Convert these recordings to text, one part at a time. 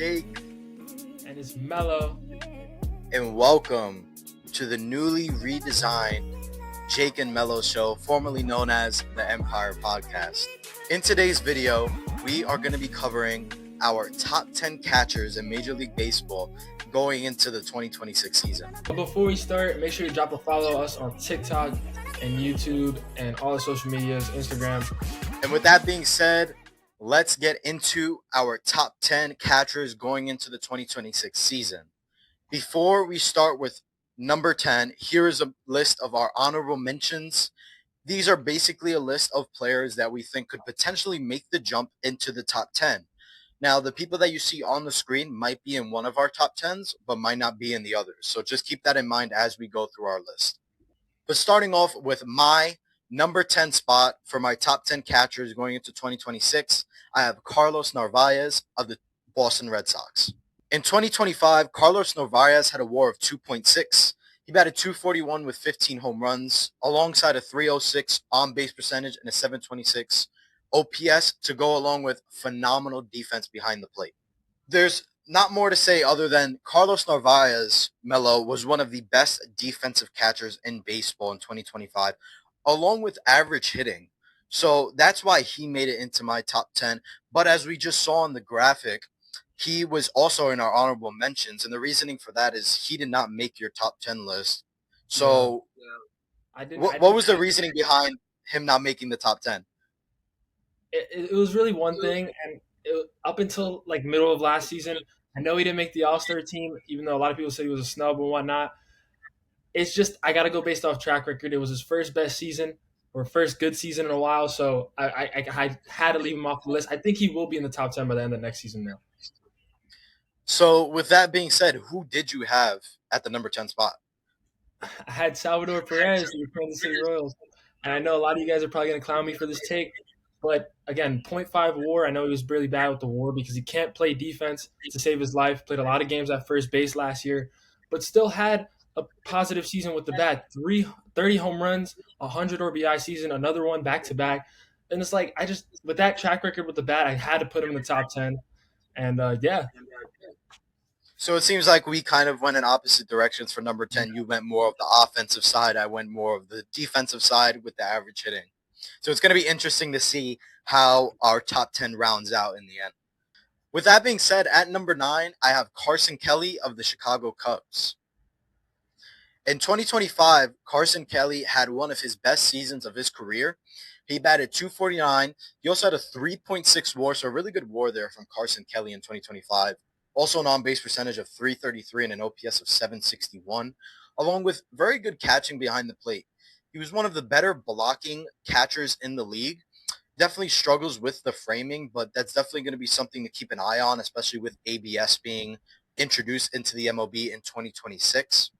Jake. And it's Melo. And welcome to the newly redesigned Jake and Melo Show, formerly known as the Empire Podcast. In today's video, we are going to be covering our top 10 catchers in Major League Baseball going into the 2026 season. But before we start, make sure you drop a follow us on TikTok and YouTube and all the social medias, Instagram. And with that being said, let's get into our top 10 catchers going into the 2026 season. Before we start with number 10, here is a list of our honorable mentions. These are basically a list of players that we think could potentially make the jump into the top 10. Now, the people that you see on the screen might be in one of our top 10s, but might not be in the others. So just keep that in mind as we go through our list. But starting off with my number 10 spot for my top 10 catchers going into 2026, I have Carlos Narvaez of the Boston Red Sox. In 2025, Carlos Narvaez had a WAR of 2.6. He batted .241 with 15 home runs, alongside a .306 on-base percentage and a .726 OPS to go along with phenomenal defense behind the plate. There's not more to say other than Carlos Narvaez, Melo, was one of the best defensive catchers in baseball in 2025, along with average hitting. So that's why he made it into my top 10. But as we just saw in the graphic, he was also in our honorable mentions. And the reasoning for that is he did not make your top 10 list. So what was the reasoning behind him not making the top 10? It was really one thing, and up until like middle of last season, I know he didn't make the All-Star team, even though a lot of people said he was a snub and whatnot. It's just I got to go based off track record. It was his first best season or first good season in a while, so I had to leave him off the list. I think he will be in the top 10 by the end of next season now. So with that being said, who did you have at the number 10 spot? I had Salvador Perez, the Kansas City Royals, and I know a lot of you guys are probably going to clown me for this take. But again, 0.5 WAR. I know he was really bad with the WAR because he can't play defense to save his life. Played a lot of games at first base last year, but still had a positive season with the bat. 30 home runs, 100 RBI season, another one back to back. And it's like with that track record with the bat, I had to put him in the top 10. And yeah. So it seems like we kind of went in opposite directions for number 10. You went more of the offensive side. I went more of the defensive side with the average hitting. So it's going to be interesting to see how our top 10 rounds out in the end. With that being said, at number 9, I have Carson Kelly of the Chicago Cubs. In 2025, Carson Kelly had one of his best seasons of his career. He batted .249. He also had a 3.6 WAR, so a really good WAR there from Carson Kelly in 2025. Also an on-base percentage of .333 and an OPS of .761, along with very good catching behind the plate. He was one of the better blocking catchers in the league. Definitely struggles with the framing, but that's definitely going to be something to keep an eye on, especially with ABS being introduced into the MLB in 2026.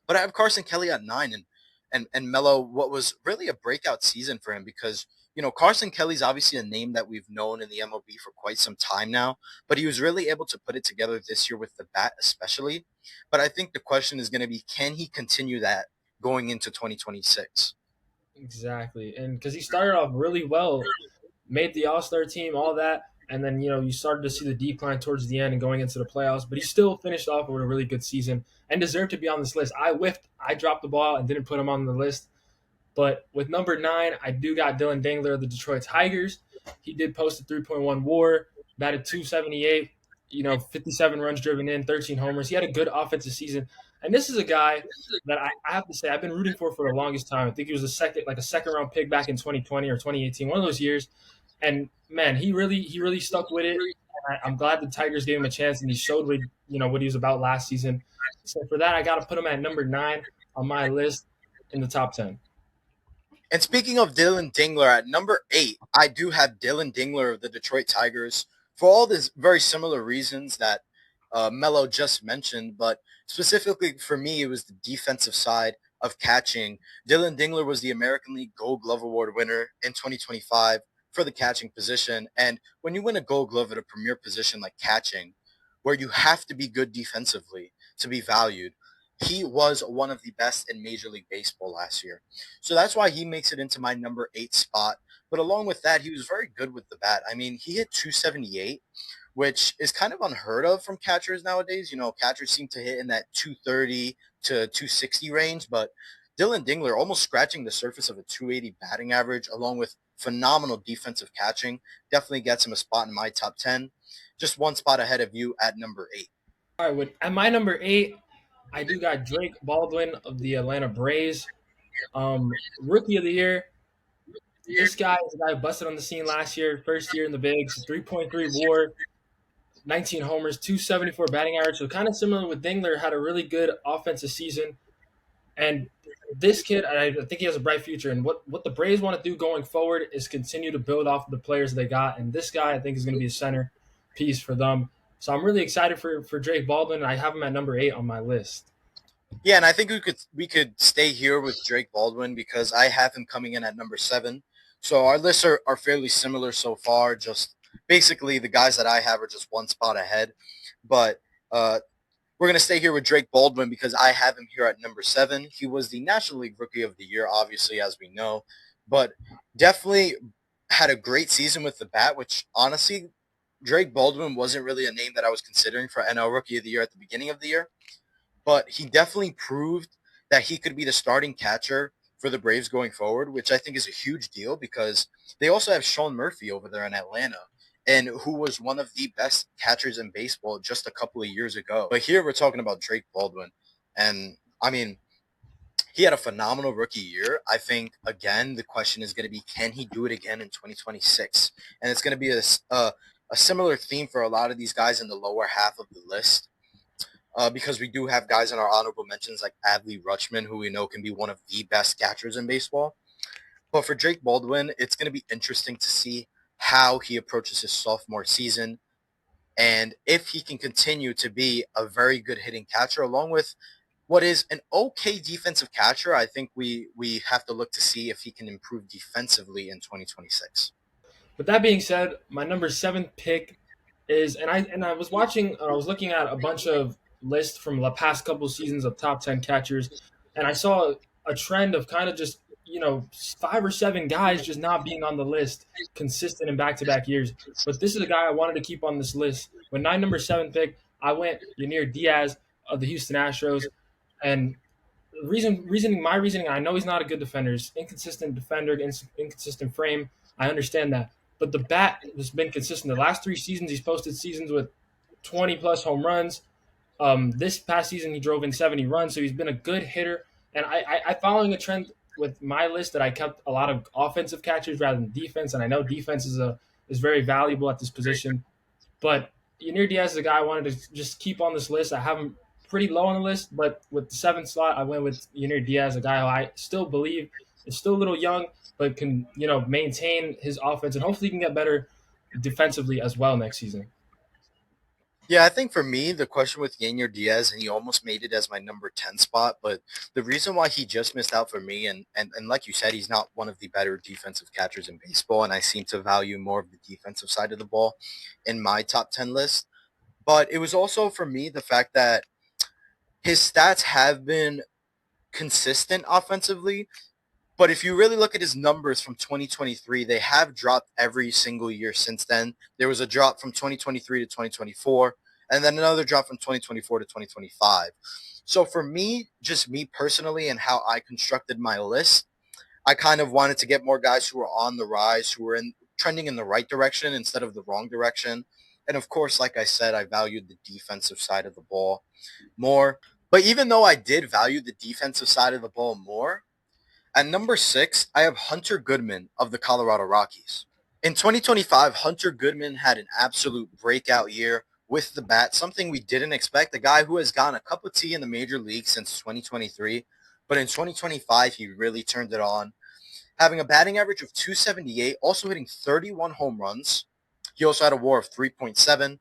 But I have Carson Kelly at 9, and Melo, what was really a breakout season for him because, you know, Carson Kelly's obviously a name that we've known in the MLB for quite some time now, but he was really able to put it together this year with the bat especially. But I think the question is going to be, can he continue that going into 2026? Exactly. And because he started off really well, made the All-Star team, all that, and then, you know, you started to see the decline towards the end and going into the playoffs, but he still finished off with a really good season and deserved to be on this list. I whiffed. I dropped the ball and didn't put him on the list. But with number 9, I do got Dylan Dangler of the Detroit Tigers. He did post a 3.1 WAR, batted .278, 57 runs driven in, 13 homers. He had a good offensive season. And this is a guy that I have to say I've been rooting for the longest time. I think he was a second round pick back in 2020 or 2018, one of those years. And man, he really stuck with it. I'm glad the Tigers gave him a chance, and he showed what he was about last season. So for that, I got to put him at number 9 on my list in the top 10. And speaking of Dylan Dingler, at number 8, I do have Dylan Dingler of the Detroit Tigers for all these very similar reasons that Melo just mentioned, but specifically for me, it was the defensive side of catching. Dylan Dingler was the American League Gold Glove Award winner in 2025 for the catching position. And when you win a Gold Glove at a premier position like catching, where you have to be good defensively to be valued, he was one of the best in Major League Baseball last year. So that's why he makes it into my number 8 spot. But along with that, he was very good with the bat. I mean, he hit .278 which is kind of unheard of from catchers nowadays. You know, catchers seem to hit in that 230 to 260 range, but Dylan Dingler almost scratching the surface of a 280 batting average, along with phenomenal defensive catching, definitely gets him a spot in my top 10. Just one spot ahead of you at number 8. All right, at my number 8, I do got Drake Baldwin of the Atlanta Braves. Rookie of the year. This guy is a guy who busted on the scene last year, first year in the bigs, 3.3 WAR, 19 homers, 274 batting average. So kind of similar with Dingler, had a really good offensive season. And this kid, I think he has a bright future. And what the Braves want to do going forward is continue to build off of the players they got. And this guy, I think, is going to be a center piece for them. So I'm really excited for Drake Baldwin. I have him at number 8 on my list. Yeah, and I think we could stay here with Drake Baldwin because I have him coming in at number 7. So our lists are fairly similar so far. Just basically the guys that I have are just one spot ahead. But we're going to stay here with Drake Baldwin because I have him here at number 7. He was the National League Rookie of the Year, obviously, as we know, but definitely had a great season with the bat, which honestly, Drake Baldwin wasn't really a name that I was considering for NL Rookie of the Year at the beginning of the year, but he definitely proved that he could be the starting catcher for the Braves going forward, which I think is a huge deal because they also have Sean Murphy over there in Atlanta, and who was one of the best catchers in baseball just a couple of years ago. But here we're talking about Drake Baldwin, and I mean, he had a phenomenal rookie year. I think, again, the question is going to be, can he do it again in 2026? And it's going to be a similar theme for a lot of these guys in the lower half of the list. Because we do have guys in our honorable mentions like Adley Rutschman, who we know can be one of the best catchers in baseball. But for Drake Baldwin, it's going to be interesting to see how he approaches his sophomore season and if he can continue to be a very good hitting catcher along with what is an okay defensive catcher. I think we have to look to see if he can improve defensively in 2026. But that being said, my number 7 pick is, and I was watching, I was looking at a bunch of lists from the past couple seasons of top 10 catchers, and I saw a trend of kind of just 5 or 7 guys just not being on the list consistent in back-to-back years. But this is a guy I wanted to keep on this list. With my number 7 pick, I went Yanir Diaz of the Houston Astros, and my reasoning, I know he's not a good defender. He's inconsistent defender, inconsistent frame. I understand that. But the bat has been consistent. The last 3 seasons, he's posted seasons with 20 plus home runs. This past season, he drove in 70 runs, so he's been a good hitter. And I following a trend with my list that I kept a lot of offensive catchers rather than defense. And I know defense is very valuable at this position. But Yanir Diaz is a guy I wanted to just keep on this list. I have him pretty low on the list, but with the 7th slot, I went with Yanir Diaz, a guy who I still believe is still a little young, but can maintain his offense and hopefully can get better defensively as well next season. Yeah, I think for me, the question with Yanir Diaz, and he almost made it as my number 10 spot, but the reason why he just missed out for me, and like you said, he's not one of the better defensive catchers in baseball, and I seem to value more of the defensive side of the ball in my top 10 list. But it was also for me the fact that his stats have been consistent offensively, but if you really look at his numbers from 2023, they have dropped every single year since then. There was a drop from 2023 to 2024, and then another drop from 2024 to 2025. So for me, just me personally and how I constructed my list, I kind of wanted to get more guys who are on the rise, who are trending in the right direction instead of the wrong direction. And of course, like I said, I valued the defensive side of the ball more. But even though I did value the defensive side of the ball more, at number 6, I have Hunter Goodman of the Colorado Rockies. In 2025, Hunter Goodman had an absolute breakout year with the bat, something we didn't expect. A guy who has gotten a cup of tea in the major league since 2023, but in 2025, he really turned it on, having a batting average of 278, also hitting 31 home runs. He also had a WAR of 3.7,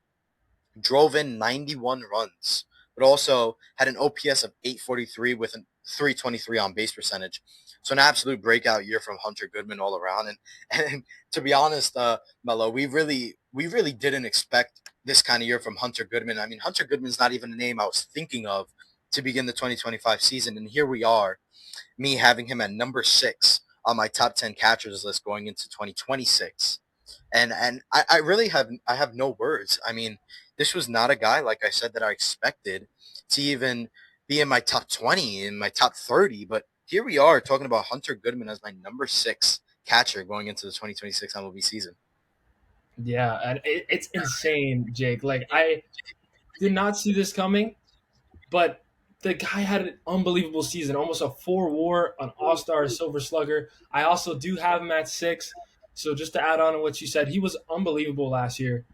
drove in 91 runs, but also had an OPS of 843 with a 323 on base percentage. So an absolute breakout year from Hunter Goodman all around. And to be honest, Melo, we really didn't expect this kind of year from Hunter Goodman. I mean, Hunter Goodman's not even a name I was thinking of to begin the 2025 season. And here we are, me having him at number 6 on my top 10 catchers list going into 2026. And I really have no words. I mean, this was not a guy, like I said, that I expected to even be in my top 20, in my top 30. But here we are talking about Hunter Goodman as my number 6 catcher going into the 2026 MLB season. Yeah, and it's insane, Jake. Like I did not see this coming, but the guy had an unbelievable season, almost a 4 WAR, an All Star, a Silver Slugger. I also do have him at 6. So just to add on to what you said, he was unbelievable last year.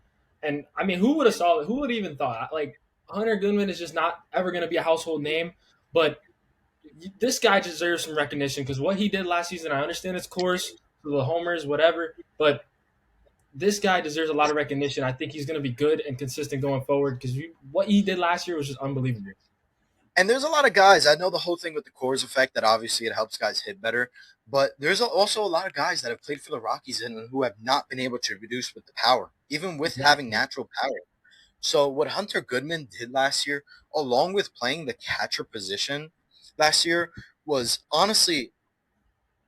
And I mean, who would have saw it? Who would have even thought? Like Hunter Goodman is just not ever going to be a household name, but this guy deserves some recognition because what he did last season. I understand it's course, the homers, whatever, but this guy deserves a lot of recognition. I think he's going to be good and consistent going forward because what he did last year was just unbelievable. And there's a lot of guys. I know the whole thing with the Coors effect that obviously it helps guys hit better, but there's also a lot of guys that have played for the Rockies and who have not been able to produce with the power, even with having Exactly. natural power. So what Hunter Goodman did last year, along with playing the catcher position last year, was honestly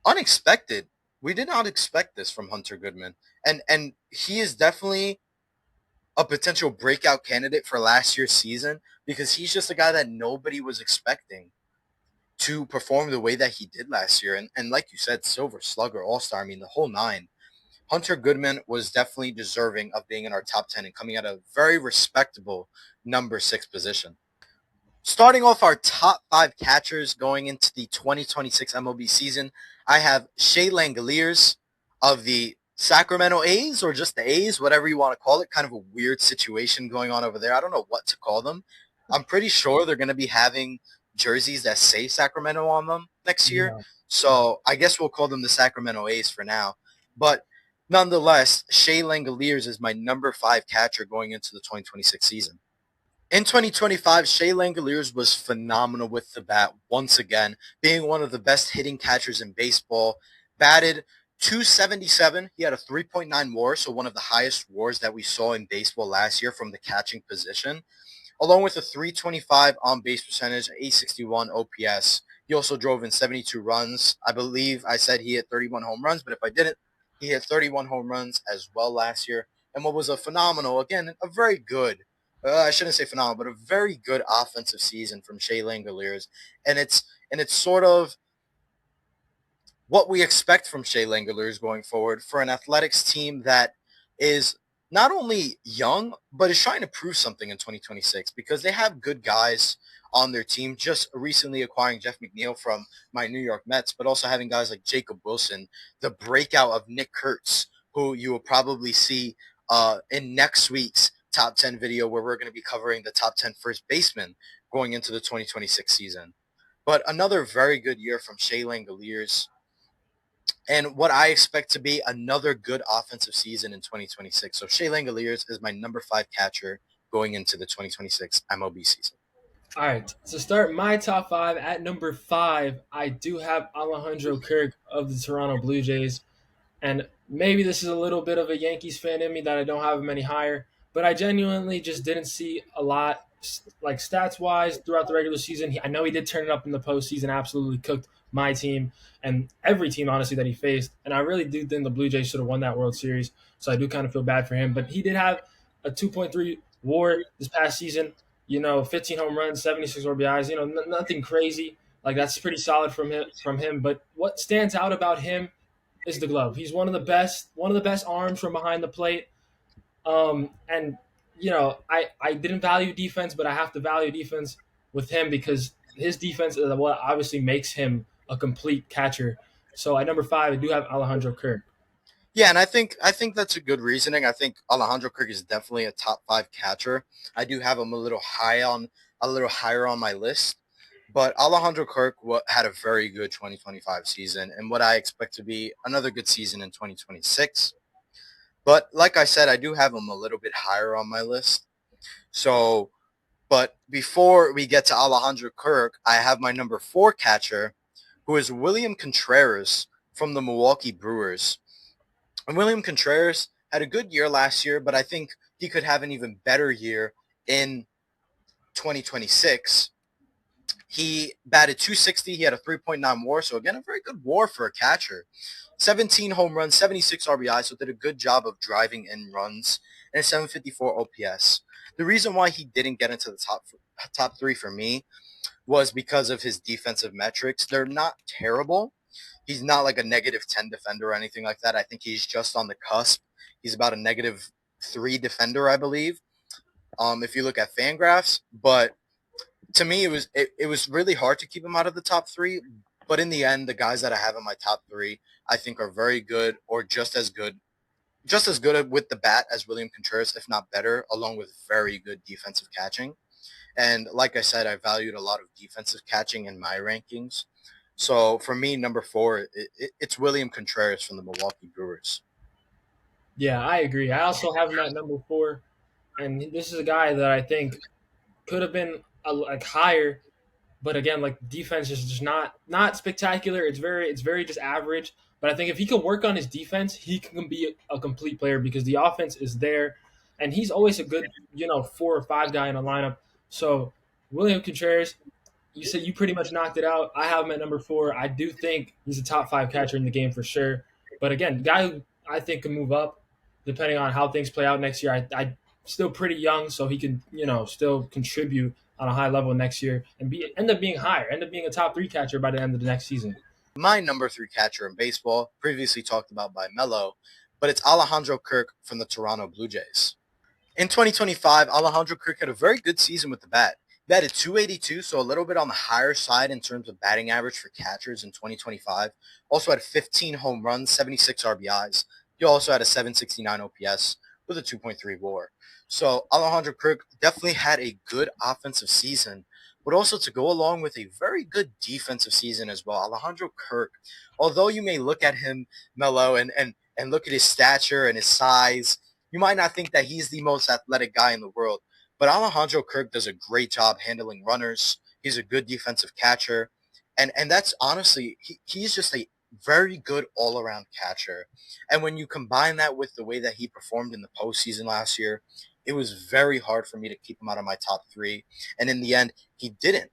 unexpected. We did not expect this from Hunter Goodman, and he is definitely a potential breakout candidate for last year's season because he's just a guy that nobody was expecting to perform the way that he did last year. And like you said, Silver Slugger, All Star, I mean, the whole nine. Hunter Goodman was definitely deserving of being in our top 10 and coming at a very respectable number 6 position. Starting off our top 5 catchers going into the 2026 MLB season, I have Shea Langoliers of the Sacramento A's, or just the A's, whatever you want to call it. Kind of a weird situation going on over there. I don't know what to call them. I'm pretty sure they're going to be having jerseys that say Sacramento on them next year. Yeah. So I guess we'll call them the Sacramento A's for now. But nonetheless, Shea Langoliers is my number 5 catcher going into the 2026 season. In 2025, Shea Langoliers was phenomenal with the bat once again, being one of the best hitting catchers in baseball. Batted 277. He had a 3.9 WAR, so one of the highest WARs that we saw in baseball last year from the catching position, along with a 325 on base percentage, 861 OPS. He also drove in 72 runs. I believe I said he hit 31 home runs, but if I didn't, he hit 31 home runs as well last year. And what was a phenomenal, again, a very good, I shouldn't say phenomenal, but a very good offensive season from Shea Langoliers. And it's sort of what we expect from Shea Langoliers going forward for an athletics team that is not only young, but is trying to prove something in 2026 because they have good guys on their team. Just recently acquiring Jeff McNeil from my New York Mets, but also having guys like Jacob Wilson, the breakout of Nick Kurtz, who you will probably see in next week's top 10 video where we're going to be covering the top 10 first basemen going into the 2026 season. But another very good year from Shea Langoliers and what I expect to be another good offensive season in 2026. So Shea Langoliers is my number 5 catcher going into the 2026 MLB season. All right. To start my top 5, at number 5, I do have Alejandro Kirk of the Toronto Blue Jays. And maybe this is a little bit of a Yankees fan in me that I don't have him any higher, but I genuinely just didn't see a lot, like stats wise, throughout the regular season. I know he did turn it up in the postseason, absolutely cooked my team and every team, honestly, that he faced. And I really do think the Blue Jays should have won that World Series. So I do kind of feel bad for him. But he did have a 2.3 WAR this past season, 15 home runs, 76 RBIs, nothing crazy. Like that's pretty solid from him. But what stands out about him is the glove. He's one of the best arms from behind the plate. And I didn't value defense, but I have to value defense with him because his defense is what obviously makes him a complete catcher. So at number 5, I do have Alejandro Kirk. Yeah, and I think that's a good reasoning. I think Alejandro Kirk is definitely a top 5 catcher. I do have him a little higher on my list. But Alejandro Kirk had a very good 2025 season and what I expect to be another good season in 2026. But like I said, I do have him a little bit higher on my list. So, but before we get to Alejandro Kirk, I have my number 4 catcher, who is William Contreras from the Milwaukee Brewers. And William Contreras had a good year last year, but I think he could have an even better year in 2026 He batted 260. He had a 3.9 WAR, so again, a very good WAR for a catcher. 17 home runs, 76 RBI, so did a good job of driving in runs, and a 754 OPS. The reason why he didn't get into the top three for me was because of his defensive metrics. They're not terrible. He's not like a negative 10 defender or anything like that. I think he's just on the cusp. He's about a negative 3 defender, I believe, if you look at Fangraphs. But to me, it was really hard to keep him out of the top three. But in the end, the guys that I have in my top three, I think are very good or just as good with the bat as William Contreras, if not better, along with very good defensive catching. And like I said, I valued a lot of defensive catching in my rankings. So for me, number 4, it's William Contreras from the Milwaukee Brewers. Yeah, I agree. I also have him at number 4, and this is a guy that I think could have been like higher, but again, like defense is just not spectacular. It's very just average. But I think if he can work on his defense, he can be a complete player because the offense is there, and he's always a good 4 or 5 guy in a lineup. So William Contreras, you said you pretty much knocked it out. I have him at number 4. I do think he's a top 5 catcher in the game for sure. But again, guy who I think can move up depending on how things play out next year. I still pretty young, so he can still contribute on a high level next year and end up being higher, end up being a top 3 catcher by the end of the next season. My number 3 catcher in baseball, previously talked about by Melo, but it's Alejandro Kirk from the Toronto Blue Jays. In 2025, Alejandro Kirk had a very good season with the bat. He batted 282, so a little bit on the higher side in terms of batting average for catchers in 2025. Also had 15 home runs, 76 RBIs. He also had a 769 OPS with a 2.3 WAR. So Alejandro Kirk definitely had a good offensive season, but also to go along with a very good defensive season as well. Alejandro Kirk, although you may look at him, Melo, and look at his stature and his size, you might not think that he's the most athletic guy in the world, but Alejandro Kirk does a great job handling runners. He's a good defensive catcher. And that's honestly, he's just a very good all-around catcher. And when you combine that with the way that he performed in the postseason last year, it was very hard for me to keep him out of my top 3. And in the end, he didn't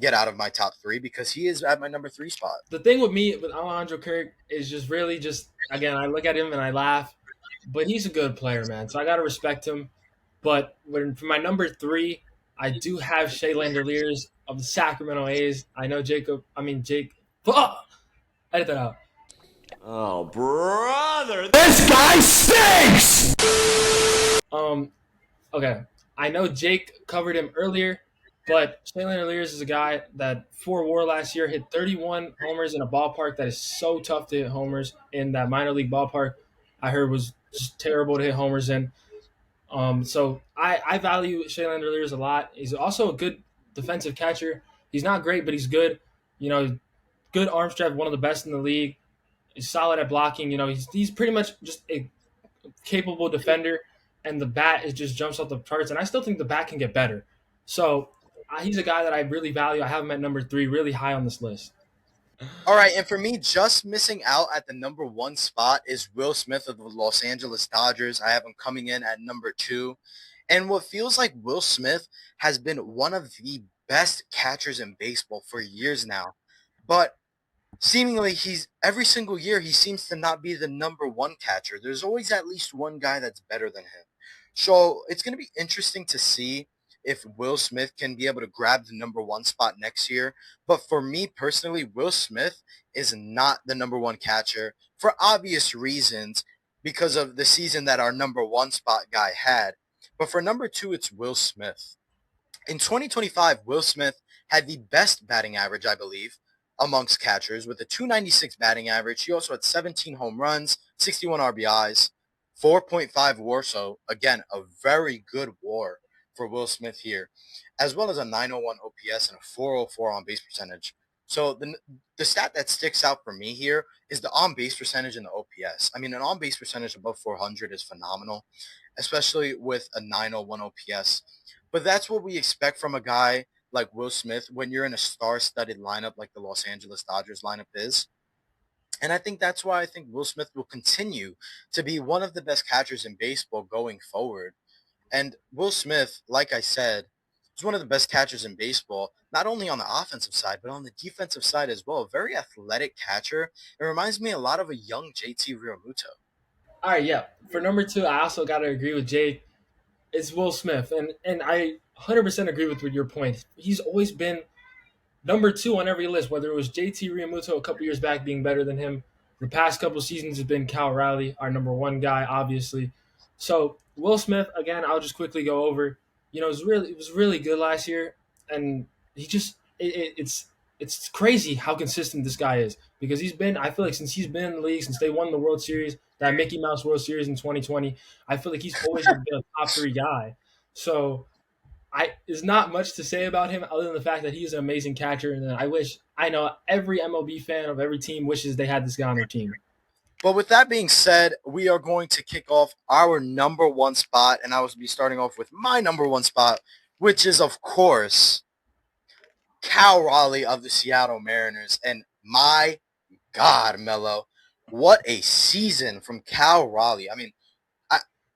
get out of my top 3 because he is at my number 3 spot. The thing with me with Alejandro Kirk is just really just again I look at him and I laugh, but he's a good player, man. So I gotta respect him. But for my number 3, I do have Shea Landeliers of the Sacramento A's. I know Jake. Edit that out. Oh, brother, this guy stinks! Okay. I know Jake covered him earlier, but Shea Landeliers is a guy that 4 WAR last year hit 31 homers in a ballpark that is so tough to hit homers in that minor league ballpark. I heard was just terrible to hit homers in. So I value Shea Landeliers a lot. He's also a good defensive catcher. He's not great, but he's good. Good arm strength, one of the best in the league. He's solid at blocking. He's pretty much just a capable defender, and the bat is just jumps off the charts. And I still think the bat can get better. So he's a guy that I really value. I have him at number 3, really high on this list. All right, and for me, just missing out at the number 1 spot is Will Smith of the Los Angeles Dodgers. I have him coming in at number 2. And what feels like Will Smith has been one of the best catchers in baseball for years now. But seemingly he's every single year he seems to not be the number 1 catcher. There's always at least one guy that's better than him. So it's going to be interesting to see if Will Smith can be able to grab the number 1 spot next year. But for me personally, Will Smith is not the number 1 catcher for obvious reasons because of the season that our number 1 spot guy had. But for number 2, it's Will Smith. In 2025, Will Smith had the best batting average, I believe, amongst catchers with a 296 batting average. He also had 17 home runs, 61 RBIs, 4.5 WAR. So again, a very good WAR for Will Smith here, as well as a 901 OPS and a 404 on base percentage. So the stat that sticks out for me here is the on base percentage and the OPS. I mean, an on base percentage above 400 is phenomenal, especially with a 901 OPS. But that's what we expect from a guy like Will Smith when you're in a star-studded lineup like the Los Angeles Dodgers lineup is. And I think that's why I think Will Smith will continue to be one of the best catchers in baseball going forward. And Will Smith, like I said, He's one of the best catchers in baseball, not only on the offensive side, but on the defensive side as well. A very athletic catcher. It reminds me a lot of a young JT Realmuto. All right, yeah. For number two, I also got to agree with Jake. It's Will Smith, and I 100% agree with your point. He's always been number two on every list, whether it was JT Realmuto a couple years back being better than him. The past couple seasons has been Cal Riley, our number one guy, obviously. So Will Smith, again, I'll just quickly go over. It was really good last year, and he just it's crazy how consistent this guy is because he's been. I feel like since he's been in the league, since they won the World Series, that Mickey Mouse World Series in 2020, I feel like he's always been a top three guy. So there's not much to say about him other than the fact that he's an amazing catcher, and I know every MLB fan of every team wishes they had this guy on their team. But with that being said, we are going to kick off our number one spot, and I will be starting off with my number one spot, which is, of course, Cal Raleigh of the Seattle Mariners. And my God, Melo, what a season from Cal Raleigh. I mean,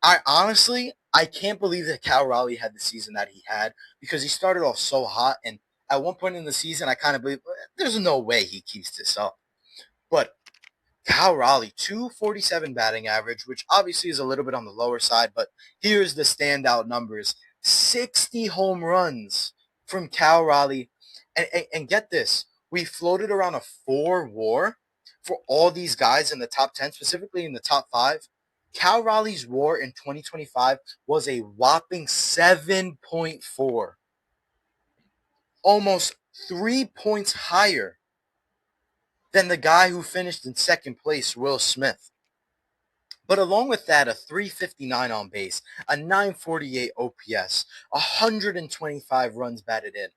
I honestly, I can't believe that Cal Raleigh had the season that he had because he started off so hot. And at one point in the season, I kind of believe there's no way he keeps this up. But Cal Raleigh, 247 batting average, which obviously is a little bit on the lower side, but here's the standout numbers. 60 home runs from Cal Raleigh. And get this, we floated around a 4 WAR for all these guys in the top 10, specifically in the top 5. Cal Raleigh's WAR in 2025 was a whopping 7.4, almost 3 points higher than the guy who finished in second place, Will Smith. But along with that, a 359 on base, a 948 OPS, 125 runs batted in,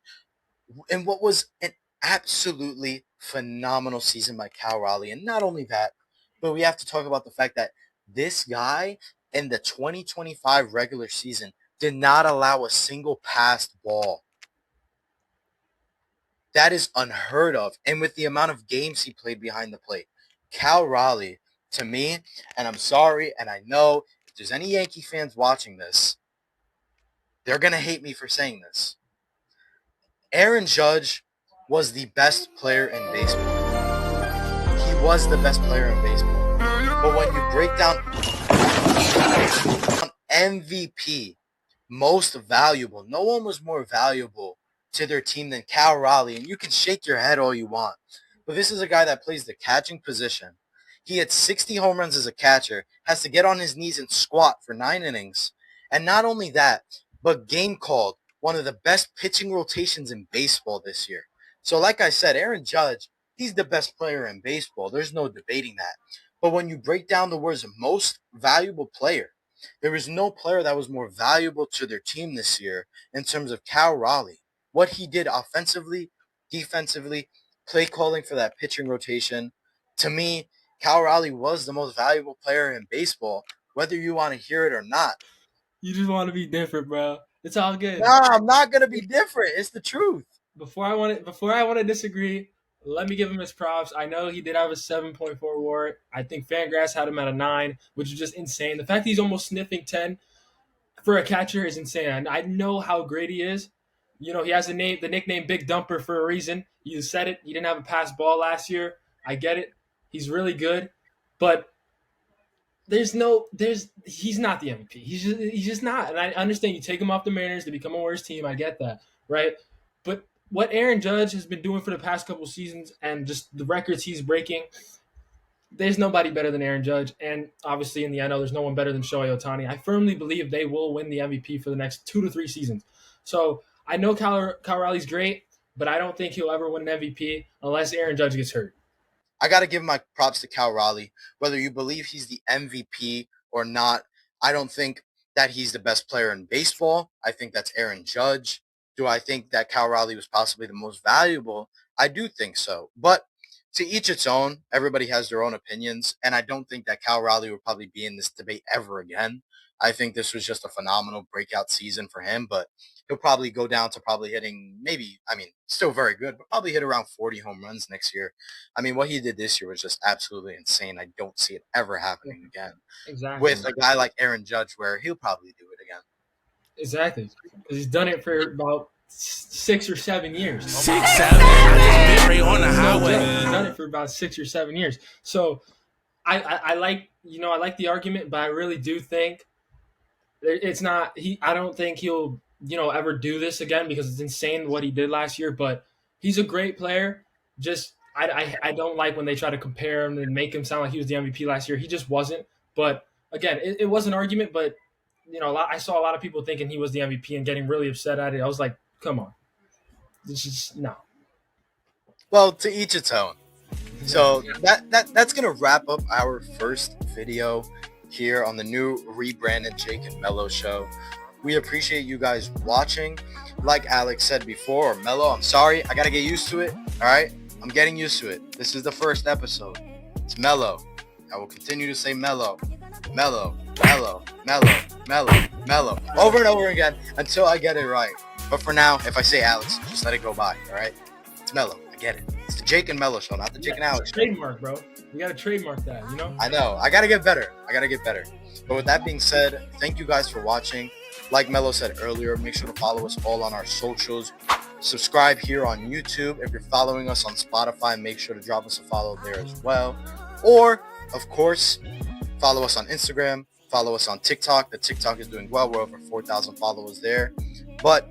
and what was an absolutely phenomenal season by Cal Raleigh. And not only that, but we have to talk about the fact that this guy in the 2025 regular season did not allow a single passed ball. That is unheard of. And with the amount of games he played behind the plate, Cal Raleigh, to me, and I'm sorry, and I know if there's any Yankee fans watching this, they're going to hate me for saying this. Aaron Judge was the best player in baseball. He was the best player in baseball. But when you break down MVP, most valuable, no one was more valuable to their team than Cal Raleigh. And you can shake your head all you want. But this is a guy that plays the catching position. He had 60 home runs as a catcher, has to get on his knees and squat for 9 innings. And not only that, but game called one of the best pitching rotations in baseball this year. So like I said, Aaron Judge, he's the best player in baseball. There's no debating that. But when you break down the words most valuable player, there is no player that was more valuable to their team this year in terms of Cal Raleigh. What he did offensively, defensively, play calling for that pitching rotation. To me, Cal Raleigh was the most valuable player in baseball, whether you want to hear it or not. You just want to be different, bro. It's all good. Nah, I'm not going to be different. It's the truth. Before I want to disagree, let me give him his props. I know he did have a 7.4 WAR. I think Fangraphs had him at a 9, which is just insane. The fact that he's almost sniffing 10 for a catcher is insane. I know how great he is. You know, he has the nickname Big Dumper for a reason. You said it. He didn't have a pass ball last year. I get it. He's really good, but he's not the MVP. He's just not. And I understand you take him off the Mariners to become a worse team. I get that, right? But what Aaron Judge has been doing for the past couple seasons and just the records he's breaking, there's nobody better than Aaron Judge. And obviously in the NL, there's no one better than Shohei Ohtani. I firmly believe they will win the MVP for the next 2 to 3 seasons. So I know Cal Raleigh's great, but I don't think he'll ever win an MVP unless Aaron Judge gets hurt. I got to give my props to Cal Raleigh. Whether you believe he's the MVP or not, I don't think that he's the best player in baseball. I think that's Aaron Judge. Do I think that Cal Raleigh was possibly the most valuable? I do think so. But to each its own. Everybody has their own opinions. And I don't think that Cal Raleigh will probably be in this debate ever again. I think this was just a phenomenal breakout season for him, but he'll probably go down to probably hitting still very good, but probably hit around 40 home runs next year. I mean, what he did this year was just absolutely insane. I don't see it ever happening again. Exactly. With a guy like Aaron Judge, where he'll probably do it again. Exactly. Because he's done it for about 6 or 7 years. 6, 7. I just been right on the highway. He's done it for about 6 or 7 years. So I like the argument, but I really do think it's not. I don't think he'll ever do this again because it's insane what he did last year. But he's a great player. Just I don't like when they try to compare him and make him sound like he was the MVP last year. He just wasn't. But again, it was an argument. But I saw a lot of people thinking he was the MVP and getting really upset at it. I was like, come on, this is no. Well, to each its own. So that's gonna wrap up our first video here on the new rebranded Jake and Melo show. We appreciate you guys watching. Like Alex said before, Melo, I'm sorry, I gotta get used to it. All right, I'm getting used to it. This is the first episode. It's Melo. I will continue to say Melo, Melo, Melo, Melo, Melo, Melo, over and over again until I get it right. But for now, if I say Alex, just let it go by. All right, it's Melo. I get it. It's the Jake and Melo show, not the Jake and Alex show. Trademark, bro. You gotta trademark that, I know. I gotta get better. But with that being said, thank you guys for watching. Like Melo said earlier, make sure to follow us all on our socials. Subscribe here on YouTube. If you're following us on Spotify, make sure to drop us a follow there as well. Or, of course, follow us on Instagram. Follow us on TikTok. The TikTok is doing well. We're over 4,000 followers there. But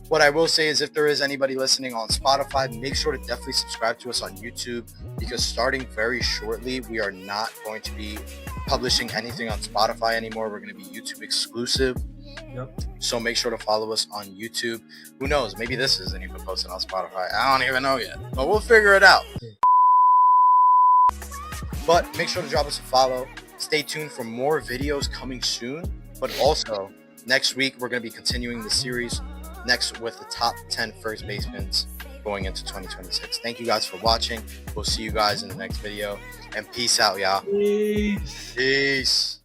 what I will say is if there is anybody listening on Spotify, make sure to definitely subscribe to us on YouTube because starting very shortly, we are not going to be publishing anything on Spotify anymore. We're going to be YouTube exclusive. Yep. So make sure to follow us on YouTube. Who knows? Maybe this isn't even posted on Spotify. I don't even know yet, but we'll figure it out. But make sure to drop us a follow. Stay tuned for more videos coming soon. But also, next week, we're going to be continuing the series next with the top 10 first basemen going into 2026. Thank you guys for watching. We'll see you guys in the next video. And peace out, y'all. Peace. Peace.